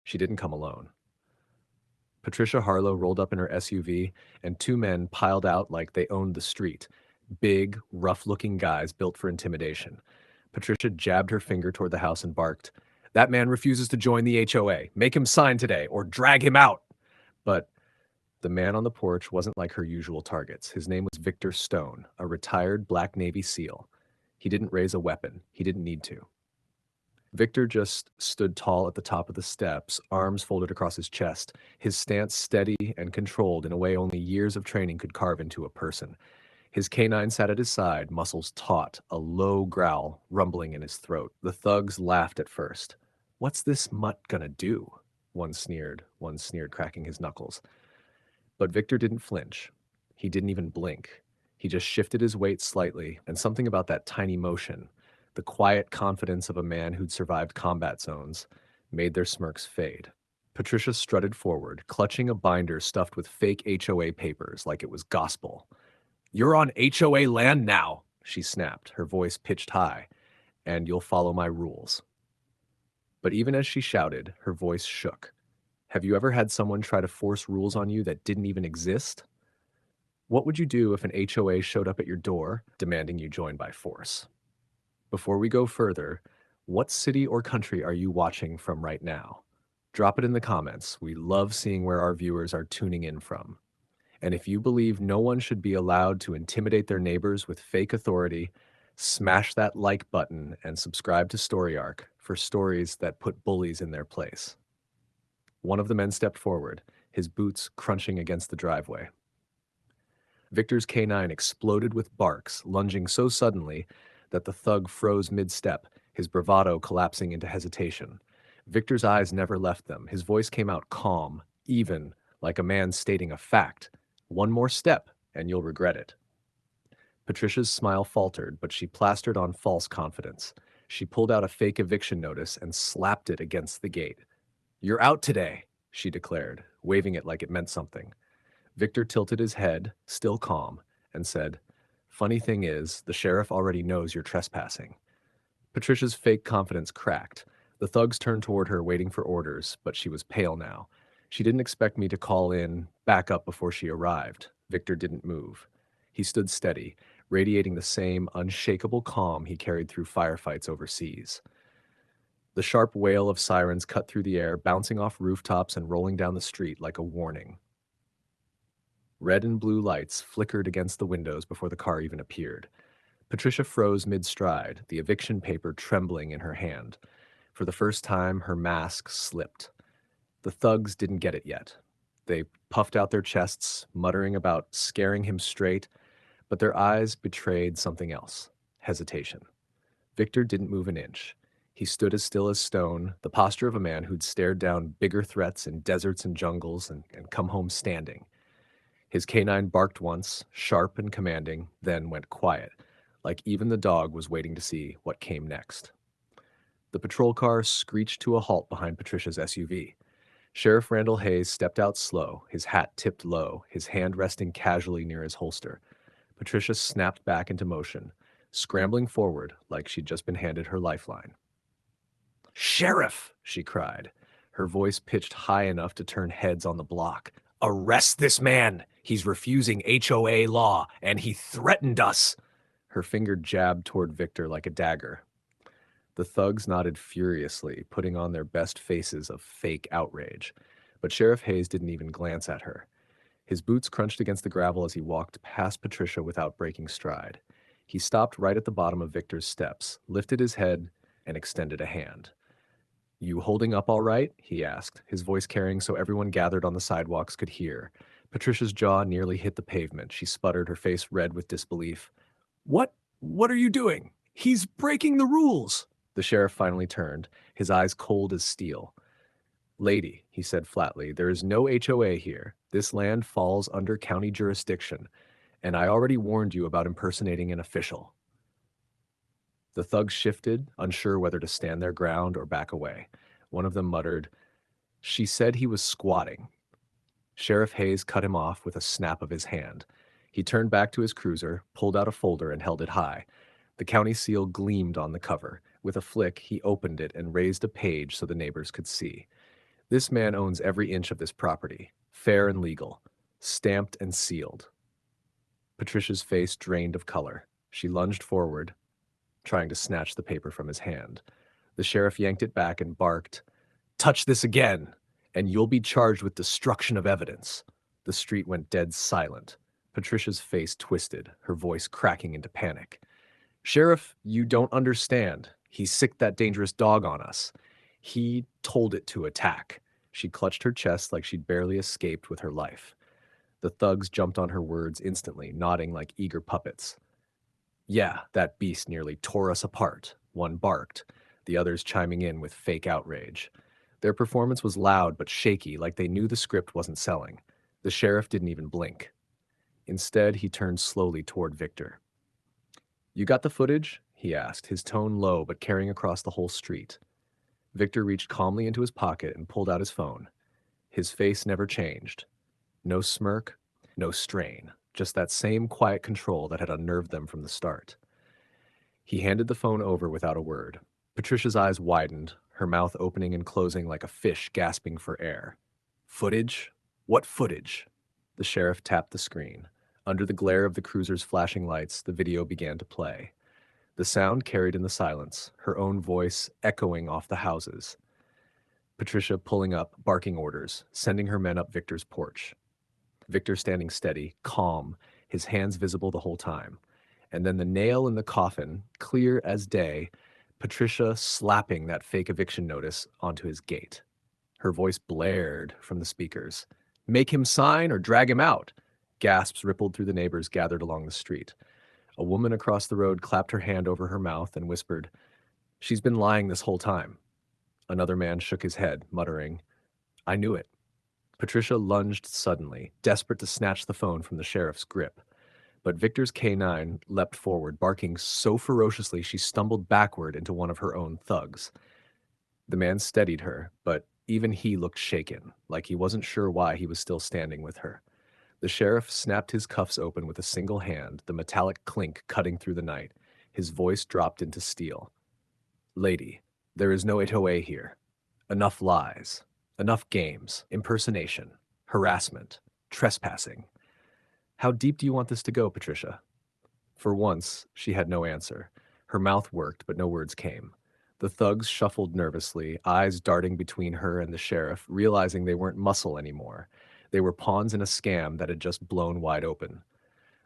She didn't come alone. Patricia Harlow rolled up in her SUV, and two men piled out like they owned the street. Big, rough-looking guys built for intimidation. Patricia jabbed her finger toward the house and barked, "That man refuses to join the HOA. Make him sign today, or drag him out." But the man on the porch wasn't like her usual targets. His name was Victor Stone, a retired Black Navy SEAL. He didn't raise a weapon. He didn't need to. Victor just stood tall at the top of the steps, arms folded across his chest, his stance steady and controlled in a way only years of training could carve into a person. His K-9 sat at his side, muscles taut, a low growl rumbling in his throat. The thugs laughed at first. "What's this mutt gonna do?" One sneered, cracking his knuckles. But Victor didn't flinch. He didn't even blink. He just shifted his weight slightly, and something about that tiny motion, the quiet confidence of a man who'd survived combat zones, made their smirks fade. Patricia strutted forward, clutching a binder stuffed with fake HOA papers like it was gospel. "You're on HOA land now," she snapped, her voice pitched high, "and you'll follow my rules." But even as she shouted, her voice shook. Have you ever had someone try to force rules on you that didn't even exist? What would you do if an HOA showed up at your door, demanding you join by force? Before we go further, what city or country are you watching from right now? Drop it in the comments. We love seeing where our viewers are tuning in from. And if you believe no one should be allowed to intimidate their neighbors with fake authority, smash that like button and subscribe to Story Arc for stories that put bullies in their place. One of the men stepped forward, his boots crunching against the driveway. Victor's K-9 exploded with barks, lunging so suddenly that the thug froze mid-step, his bravado collapsing into hesitation. Victor's eyes never left them. His voice came out calm, even, like a man stating a fact. "One more step, and you'll regret it." Patricia's smile faltered, but she plastered on false confidence. She pulled out a fake eviction notice and slapped it against the gate. "You're out today," she declared, waving it like it meant something. Victor tilted his head, still calm, and said, "Funny thing is, the sheriff already knows you're trespassing." Patricia's fake confidence cracked. The thugs turned toward her, waiting for orders, but she was pale now. She didn't expect me to call in back up before she arrived. Victor didn't move. He stood steady, radiating the same unshakable calm he carried through firefights overseas. The sharp wail of sirens cut through the air, bouncing off rooftops and rolling down the street like a warning. Red and blue lights flickered against the windows before the car even appeared. Patricia froze mid-stride, the eviction paper trembling in her hand. For the first time, her mask slipped. The thugs didn't get it yet. They puffed out their chests, muttering about scaring him straight, but their eyes betrayed something else: hesitation. Victor didn't move an inch. He stood as still as stone, the posture of a man who'd stared down bigger threats in deserts and jungles and come home standing. His K-9 barked once, sharp and commanding, then went quiet, like even the dog was waiting to see what came next. The patrol car screeched to a halt behind Patricia's SUV. Sheriff Randall Hayes stepped out slow, his hat tipped low, his hand resting casually near his holster. Patricia snapped back into motion, scrambling forward like she'd just been handed her lifeline. "Sheriff!" she cried, her voice pitched high enough to turn heads on the block. "Arrest this man! He's refusing HOA law, and he threatened us!" Her finger jabbed toward Victor like a dagger. The thugs nodded furiously, putting on their best faces of fake outrage. But Sheriff Hayes didn't even glance at her. His boots crunched against the gravel as he walked past Patricia without breaking stride. He stopped right at the bottom of Victor's steps, lifted his head, and extended a hand. "You holding up all right?" he asked, his voice carrying so everyone gathered on the sidewalks could hear. Patricia's jaw nearly hit the pavement. She sputtered, her face red with disbelief. What are you doing? He's breaking the rules!" The sheriff finally turned, his eyes cold as steel. "Lady," he said flatly, "there is no HOA here. This land falls under county jurisdiction, and I already warned you about impersonating an official." The thugs shifted, unsure whether to stand their ground or back away. One of them muttered, "She said he was squatting." Sheriff Hayes cut him off with a snap of his hand. He turned back to his cruiser, pulled out a folder, and held it high. The county seal gleamed on the cover. With a flick, he opened it and raised a page so the neighbors could see. This man owns every inch of this property, fair and legal, stamped and sealed. Patricia's face drained of color. She lunged forward, trying to snatch the paper from his hand. The sheriff yanked it back and barked, "Touch this again, and you'll be charged with destruction of evidence." The street went dead silent. Patricia's face twisted, her voice cracking into panic. "Sheriff, you don't understand. He sicked that dangerous dog on us. He told it to attack." She clutched her chest like she'd barely escaped with her life. The thugs jumped on her words instantly, nodding like eager puppets. "Yeah, that beast nearly tore us apart," one barked, the others chiming in with fake outrage. Their performance was loud but shaky, like they knew the script wasn't selling. The sheriff didn't even blink. Instead, he turned slowly toward Victor. "You got the footage?" he asked, his tone low but carrying across the whole street. Victor reached calmly into his pocket and pulled out his phone. His face never changed. No smirk, no strain, just that same quiet control that had unnerved them from the start. He handed the phone over without a word. Patricia's eyes widened, her mouth opening and closing like a fish gasping for air. "Footage? What footage?" The sheriff tapped the screen. Under the glare of the cruiser's flashing lights, the video began to play. The sound carried in the silence, her own voice echoing off the houses. Patricia pulling up, barking orders, sending her men up Victor's porch. Victor standing steady, calm, his hands visible the whole time. And then the nail in the coffin, clear as day, Patricia slapping that fake eviction notice onto his gate. Her voice blared from the speakers. "Make him sign or drag him out." Gasps rippled through the neighbors gathered along the street. A woman across the road clapped her hand over her mouth and whispered, "She's been lying this whole time." Another man shook his head, muttering, "I knew it." Patricia lunged suddenly, desperate to snatch the phone from the sheriff's grip. But Victor's K-9 leapt forward, barking so ferociously she stumbled backward into one of her own thugs. The man steadied her, but even he looked shaken, like he wasn't sure why he was still standing with her. The sheriff snapped his cuffs open with a single hand, the metallic clink cutting through the night. His voice dropped into steel. "Lady, there is no HOA here. Enough lies. Enough games, impersonation, harassment, trespassing. How deep do you want this to go, Patricia?" For once, she had no answer. Her mouth worked, but no words came. The thugs shuffled nervously, eyes darting between her and the sheriff, realizing they weren't muscle anymore. They were pawns in a scam that had just blown wide open.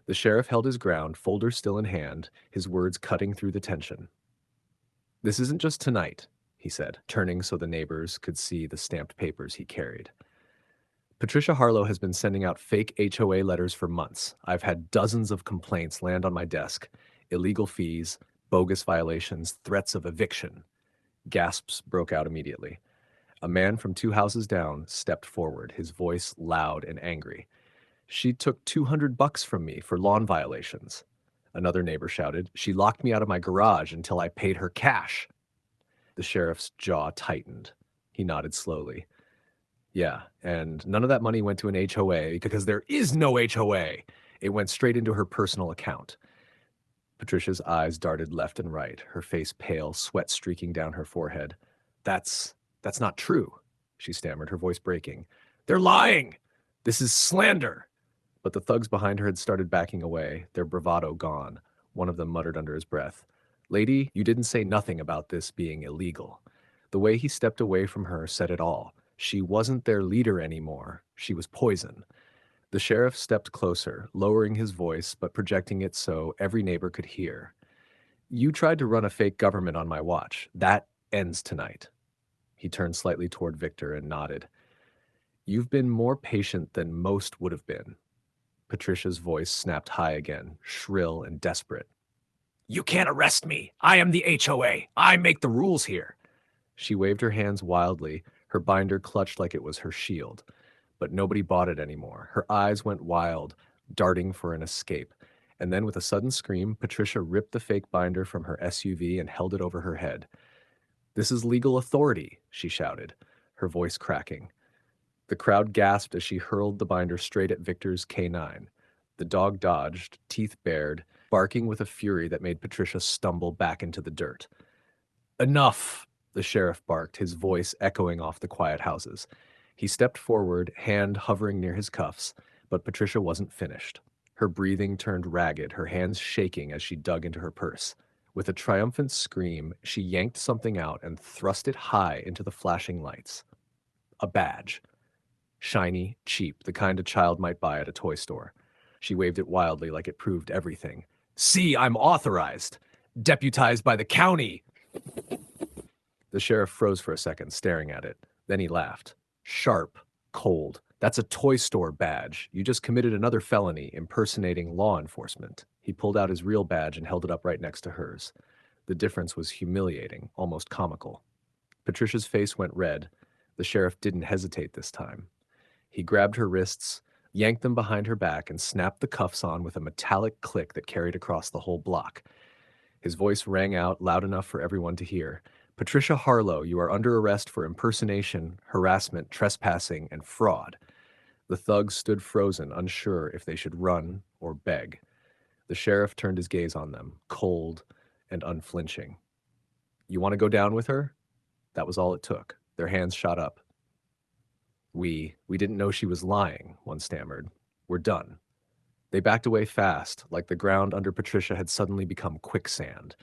The sheriff held his ground, folder still in hand, his words cutting through the tension. "This isn't just tonight," he said, turning so the neighbors could see the stamped papers he carried. "Patricia Harlow has been sending out fake HOA letters for months. I've had dozens of complaints land on my desk. Illegal fees, bogus violations, threats of eviction." Gasps broke out immediately. A man from 2 houses down stepped forward, his voice loud and angry. "She took $200 from me for lawn violations." Another neighbor shouted, "She locked me out of my garage until I paid her cash." The sheriff's jaw tightened. He nodded slowly. "Yeah, and none of that money went to an HOA because there is no HOA. It went straight into her personal account." Patricia's eyes darted left and right, her face pale, sweat streaking down her forehead. That's not true," she stammered, her voice breaking. "They're lying! This is slander!" But the thugs behind her had started backing away, their bravado gone. One of them muttered under his breath, "Lady, you didn't say nothing about this being illegal." The way he stepped away from her said it all. She wasn't their leader anymore. She was poison. The sheriff stepped closer, lowering his voice but projecting it so every neighbor could hear. "You tried to run a fake government on my watch. That ends tonight." He turned slightly toward Victor and nodded. "You've been more patient than most would have been." Patricia's voice snapped high again, shrill and desperate. "You can't arrest me. I am the HOA. I make the rules here." She waved her hands wildly, her binder clutched like it was her shield. But nobody bought it anymore. Her eyes went wild, darting for an escape. And then with a sudden scream, Patricia ripped the fake binder from her SUV and held it over her head. "This is legal authority," she shouted, her voice cracking. The crowd gasped as she hurled the binder straight at Victor's K-9. The dog dodged, teeth bared, barking with a fury that made Patricia stumble back into the dirt. "Enough!" The sheriff barked, his voice echoing off the quiet houses. He stepped forward, hand hovering near his cuffs, but Patricia wasn't finished. Her breathing turned ragged, her hands shaking as she dug into her purse. With a triumphant scream, she yanked something out and thrust it high into the flashing lights. A badge. Shiny, cheap, the kind a child might buy at a toy store. She waved it wildly like it proved everything. "See, I'm authorized! Deputized by the county!" The sheriff froze for a second, staring at it. Then he laughed. Sharp, cold. "That's a toy store badge. You just committed another felony, impersonating law enforcement." He pulled out his real badge and held it up right next to hers. The difference was humiliating, almost comical. Patricia's face went red. The sheriff didn't hesitate this time. He grabbed her wrists, yanked them behind her back, and snapped the cuffs on with a metallic click that carried across the whole block. His voice rang out loud enough for everyone to hear. "Patricia Harlow, you are under arrest for impersonation, harassment, trespassing, and fraud." The thugs stood frozen, unsure if they should run or beg. The sheriff turned his gaze on them, cold and unflinching. "You want to go down with her?" That was all it took. Their hands shot up. We didn't know she was lying," one stammered. "We're done." They backed away fast, like the ground under Patricia had suddenly become quicksand.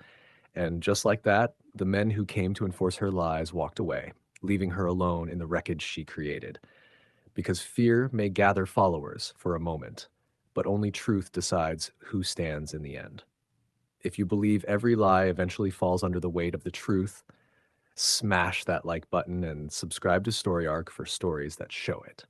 And just like that, the men who came to enforce her lies walked away, leaving her alone in the wreckage she created. Because fear may gather followers for a moment, but only truth decides who stands in the end. If you believe every lie eventually falls under the weight of the truth, smash that like button and subscribe to Story Arc for stories that show it.